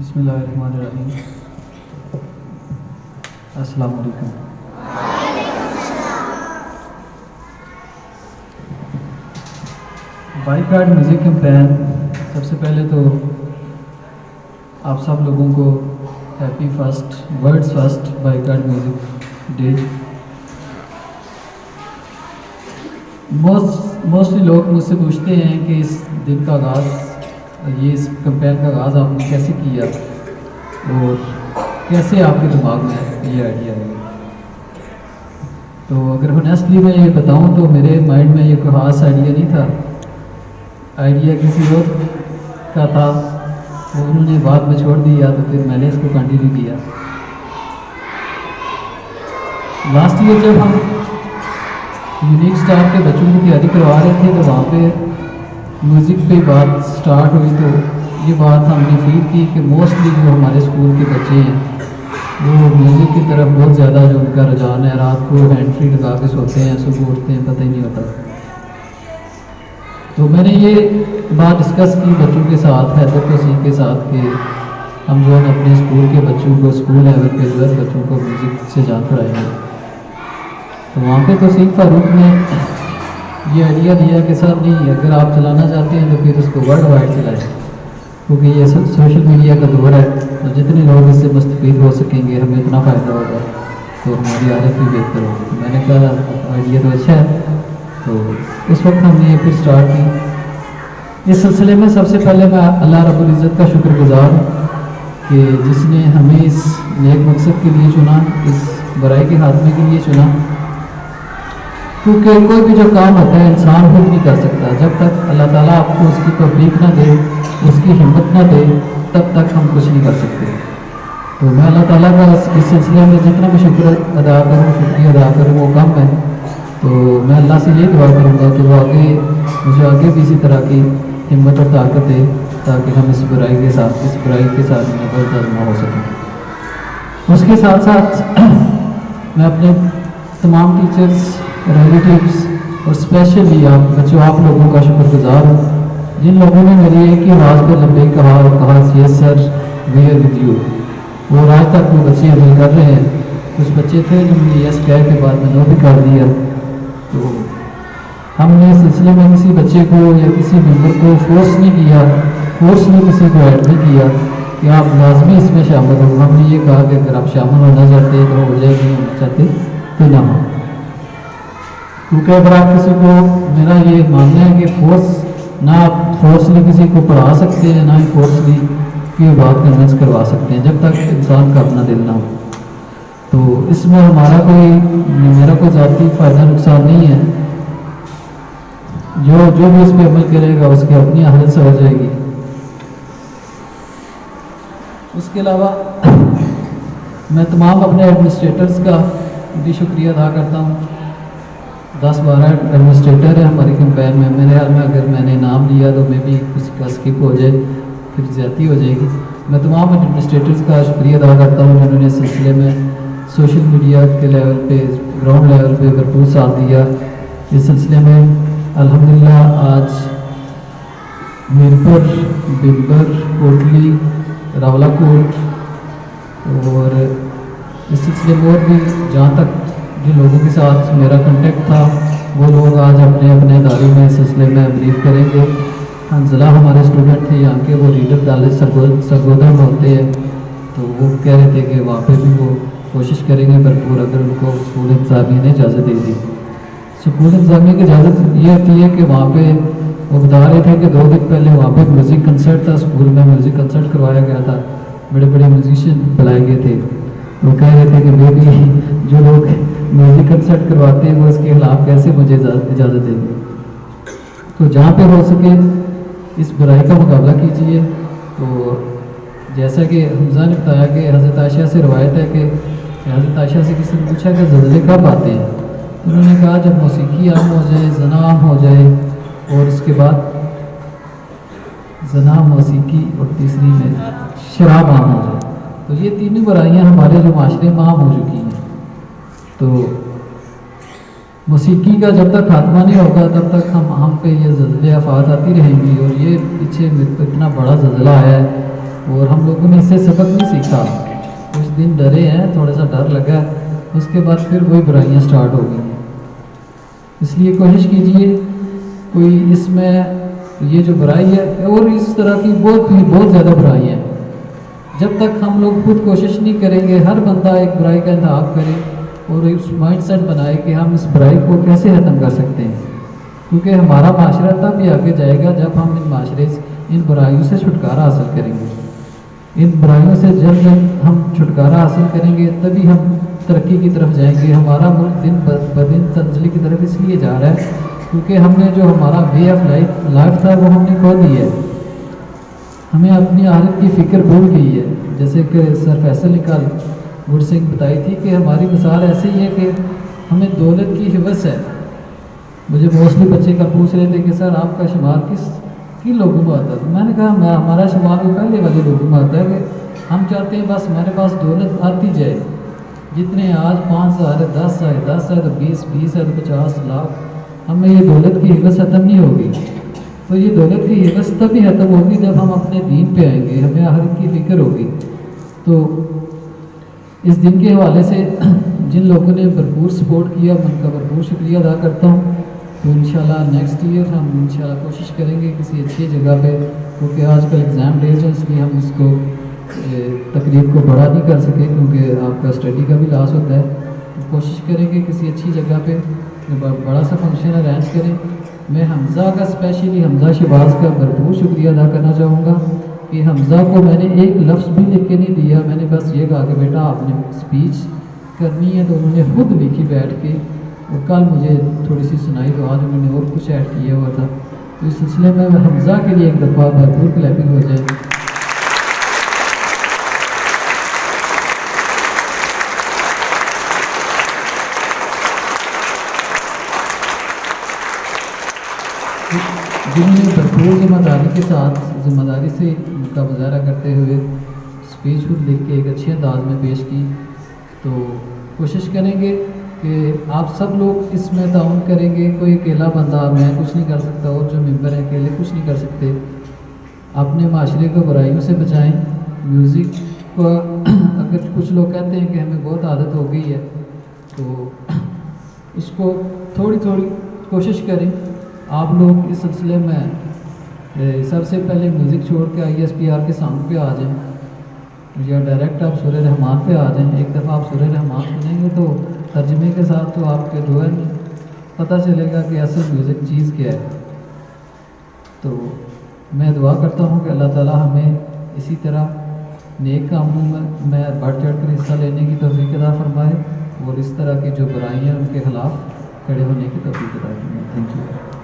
بسم اللہ الرحمن الرحیم. السلام علیکم. Bike ride music campaign. سب سے پہلے تو آپ سب لوگوں کو happy world's first bike ride music day. Mostly لوگ مجھ سے پوچھتے ہیں کہ اس دن کا آغاز، اس کیمپین کا آغاز آپ نے کیسے کیا اور کیسے آپ کے دماغ میں یہ آئیڈیا آئی. تو اگر ہونیسٹلی میں یہ بتاؤں تو میرے مائنڈ میں یہ کوئی خاص آئیڈیا نہیں تھا. آئیڈیا کسی اور کا تھا، وہ انہوں نے بعد میں چھوڑ دیا تو پھر میں نے اس کو کنٹینیو کیا. لاسٹ ایئر جب ہم یونیک اسٹار کے بچوں کی تیاری کروا رہے تھے تو وہاں پہ میوزک پہ بات سٹارٹ ہوئی، تو یہ بات ہم نے فیل کی کہ موسٹلی جو ہمارے اسکول کے بچے ہیں وہ میوزک کی طرف بہت زیادہ جو ان کا رجحان ہے، رات کو ہینڈ فری لگا کے سوتے ہیں، صبح اٹھتے ہیں پتہ ہی نہیں ہوتا. تو میں نے یہ بات ڈسکس کی بچوں کے ساتھ، حیدر توصیف کے ساتھ، کہ ہم جو ہے اپنے اسکول کے بچوں کو اسکول لیول پہ جو ہے بچوں کو میوزک سے جان پڑھائیں گے. تو وہاں پہ توصیف فاروق نے یہ آئیڈیا دیا کہ سر نہیں، اگر آپ چلانا چاہتے ہیں تو پھر اس کو ورلڈ وائڈ چلائیں، کیونکہ یہ سوشل میڈیا کا دور ہے اور جتنے لوگ اس سے مستفید ہو سکیں گے ہمیں اتنا فائدہ ہوگا تو ہماری عادت بھی بہتر ہوگی. میں نے کہا آئیڈیا تو اچھا ہے. تو اس وقت ہم نے یہ پھر اسٹارٹ کی. اس سلسلے میں سب سے پہلے میں اللہ رب العزت کا شکر گزار ہوں کہ جس نے ہمیں اس نیک مقصد کے لیے چنا، اس برائی کے خاتمے کے لیے چنا. کیونکہ کوئی بھی جو کام ہوتا ہے انسان خود نہیں کر سکتا. جب تک اللہ تعالیٰ آپ کو اس کی توفیق نہ دے، اس کی ہمت نہ دے، تب تک ہم کچھ نہیں کر سکتے. تو میں اللہ تعالیٰ کا اس سلسلے میں جتنا بھی شکریہ ادا کروں وہ کم ہے. تو میں اللہ سے یہ دعا کروں گا کہ وہ مجھے آگے بھی اسی طرح کی ہمت اور طاقت دے تاکہ ہم اس برائی کے ساتھ نبرد آزما ہو سکیں. اس کے ساتھ ساتھ میں اپنے تمام ٹیچرز، ریلیٹیوز اور اسپیشلی آپ لوگوں کا شکر گزار ہوں جن لوگوں نے میری ایک ہی آواز پر لمبے کہا اور کہا یس سر وی آر ود یو. اور آج تک وہ بچے عمل کر رہے ہیں. کچھ بچے تھے جنہوں نے یس کہہ کے بعد میں نو بھی کر دیا. تو ہم نے اس سلسلے میں کسی بچے کو یا کسی ممبر کو فورس نہیں کسی کو ایڈ نہیں کیا کہ آپ لازمی اس میں شامل ہو. ہم نے یہ کہا کہ اگر آپ شامل ہونا چاہتے تو ہو جائے، نہیں ہونا چاہتے تو نہ ہو. کیونکہ اگر آپ کسی کو، میرا یہ ماننا ہے کہ نہ آپ فورسلی کسی کو پڑھا سکتے ہیں، نہ ہی فورسلی کی بات کنوینس کروا سکتے ہیں جب تک انسان کا اپنا دل نہ ہو. تو اس میں میرا کوئی ذاتی فائدہ نقصان نہیں ہے. جو بھی اس پہ عمل کرے گا اس کی اپنی حالت سے ہو جائے گی. اس کے علاوہ میں تمام اپنے ایڈمنسٹریٹرز کا بھی شکریہ ادا کرتا ہوں. 10-12 ایڈمنسٹریٹر ہیں ہماری کیمپین میں. میرے خیال میں اگر میں نے نام لیا تو میں بھی کسی کا اسکپ ہو جائے پھر زیادتی ہو جائے گی. میں تمام ایڈمنسٹریٹرز کا شکریہ ادا کرتا ہوں جنہوں نے اس سلسلے میں سوشل میڈیا کے لیول پہ، گراؤنڈ لیول پہ بھرپور ساتھ دیا. اس سلسلے میں الحمدللہ آج میرپور، بمبر، کوٹلی، راولہ کوٹ اور اس سلسلے میں اور بھی جہاں تک جن لوگوں کے ساتھ میرا کنٹیکٹ تھا وہ لوگ آج اپنے ادارے میں اس سلسلے میں بریف کریں گے. حنزلہ ہمارے اسٹوڈنٹ تھے یہاں کے، وہ ریڈر کالج سرگودا میں ہوتے ہیں. تو وہ کہہ رہے تھے کہ وہاں پہ بھی وہ کوشش کریں گے بھرپور، اگر ان کو اسکول انتظامیہ نے اجازت دے دی. اسکول انتظامیہ کی اجازت یہ ہوتی ہے کہ وہاں پہ وہ بتا رہے تھے کہ 2 دن پہلے وہاں پہ میوزک کنسرٹ تھا، اسکول میں میوزک کنسرٹ کروایا گیا تھا، بڑے بڑے میوزیشین بلائے گئے تھے. وہ کہہ رہے تھے کہ میں بھی جو لوگ میوزک کنسرٹ کرواتے ہیں وہ اس کے خلاف کیسے مجھے اجازت دیں گے. تو جہاں پہ ہو سکے اس برائی کا مقابلہ کیجیے. تو جیسا کہ حمزہ نے بتایا کہ حضرت عائشہ سے روایت ہے کہ حضرت عائشہ سے کسی نے پوچھا کہ زلزلے کب آتے ہیں؟ انہوں نے کہا جب موسیقی عام ہو جائے، زنا عام ہو جائے، اور اس کے بعد زنا، موسیقی اور تیسری میں شراب عام ہو جائے. تو یہ تینوں برائیاں ہمارے جو معاشرے میں عام ہو چکی ہیں. تو موسیقی کا جب تک خاتمہ نہیں ہوگا تب تک ہم پہ یہ زلزلے آفات آتی رہیں گی. اور یہ پیچھے اتنا بڑا زلزلہ آیا ہے اور ہم لوگوں نے اس سے سبق نہیں سیکھا. کچھ دن ڈرے ہیں, تھوڑا سا ڈر لگا ہے, اس کے بعد پھر وہی برائیاں سٹارٹ ہو گئی ہیں. اس لیے کوشش کیجئے کوئی اس میں یہ جو برائی ہے, اور اس طرح کی بہت زیادہ برائی ہیں, جب تک ہم لوگ خود کوشش نہیں کریں گے, ہر بندہ ایک برائی کا انتخاب کرے اور اس مائنڈ سیٹ بنائے کہ ہم اس برائی کو کیسے ختم کر سکتے ہیں, کیونکہ ہمارا معاشرہ تب ہی آگے جائے گا جب ہم ان برائیوں سے چھٹکارا حاصل کریں گے. ان برائیوں سے جب ہم چھٹکارا حاصل کریں گے تبھی ہم ترقی کی طرف جائیں گے. ہمارا ملک دن بدن تنزلی کی طرف اس لیے جا رہا ہے کیونکہ ہم نے جو ہمارا وے آف لائف تھا وہ ہم نے کھو دی ہے. ہمیں اپنی آخرت کی فکر بھول گئی ہے. جیسے کہ سر فیصل نکال گڑ سنگھ بتائی تھی کہ ہماری مثال ایسے ہی ہے کہ ہمیں دولت کی حوث ہے. مجھے موسٹلی بچے کا پوچھ رہے تھے کہ سر آپ کا شمار کن لوگوں میں آتا ہے, تو میں نے کہا ہمارا شمار وہ پہلے والے لوگوں میں آتا ہے کہ ہم چاہتے ہیں بس ہمارے پاس دولت آتی جائے. جتنے آج 5,000 ہے, 10 ہے, 10 ہے تو 20 ہے تو 50 لاکھ, ہمیں یہ دولت کی حوث ختم نہیں ہوگی. تو یہ دولت کی حوث تبھی ختم ہوگی جب ہم اپنے دین پہ آئیں گے, ہمیں آخرت کی فکر ہوگی. تو اس دن کے حوالے سے جن لوگوں نے بھرپور سپورٹ کیا میں ان کا بھرپور شکریہ ادا کرتا ہوں. تو انشاءاللہ نیکسٹ ایئر ہم انشاءاللہ کوشش کریں گے کسی اچھی جگہ پہ, کیونکہ آج کل ایگزام ڈیز ہیں اس لیے ہم اس کو تقریب کو بڑا نہیں کر سکے کیونکہ آپ کا اسٹڈی کا بھی لاس ہوتا ہے. تو کوشش کریں گے کسی اچھی جگہ پہ بڑا سا فنکشن ارینج کریں. میں حمزہ کا اسپیشلی حمزہ شہباز کا بھرپور شکریہ ادا کرنا چاہوں گا کہ حمزہ کو میں نے ایک لفظ بھی لکھ کے نہیں دیا. میں نے بس یہ کہا کہ بیٹا آپ نے اسپیچ کرنی ہے, تو انہوں نے خود لکھی بیٹھ کے, اور کل مجھے تھوڑی سی سنائی تو آج انہوں نے اور کچھ ایڈ کیا ہوا تھا. تو اس سلسلے میں حمزہ کے لیے ایک دفعہ بھرپور کلیپنگ ہو جائے. جنہوں نے بھرپور ذمہ داری کے ساتھ ذمہ داری سے کا مظاہرہ کرتے ہوئے اسپیچ خود لکھ کے ایک اچھے انداز میں پیش کی. تو کوشش کریں گے کہ آپ سب لوگ اس میں تعاون کریں گے. کوئی اکیلا بندہ میں کچھ نہیں کر سکتا, اور جو ممبر ہیں اکیلے کچھ نہیں کر سکتے. اپنے معاشرے کو برائیوں سے بچائیں. میوزک کو اگر کچھ لوگ کہتے ہیں کہ ہمیں بہت عادت ہو گئی ہے, تو اس کو تھوڑی کوشش کریں. آپ لوگ اس سلسلے میں سب سے پہلے میوزک چھوڑ کے ISPR کے سانگ پہ آ جائیں, یا ڈائریکٹ آپ سورہ رحمان پہ آ جائیں. ایک دفعہ آپ سورہ رحمان سنیں گے تو ترجمے کے ساتھ تو آپ کے جو ہے پتہ چلے گا کہ اصل میوزک چیز کیا ہے. تو میں دعا کرتا ہوں کہ اللہ تعالیٰ ہمیں اسی طرح نیک کاموں میں بڑھ چڑھ کر حصہ لینے کی توفیق عطا فرمائے, اور اس طرح کی جو برائیاں ان کے خلاف کھڑے ہونے کی توفیق عطا فرمائے. Thank you.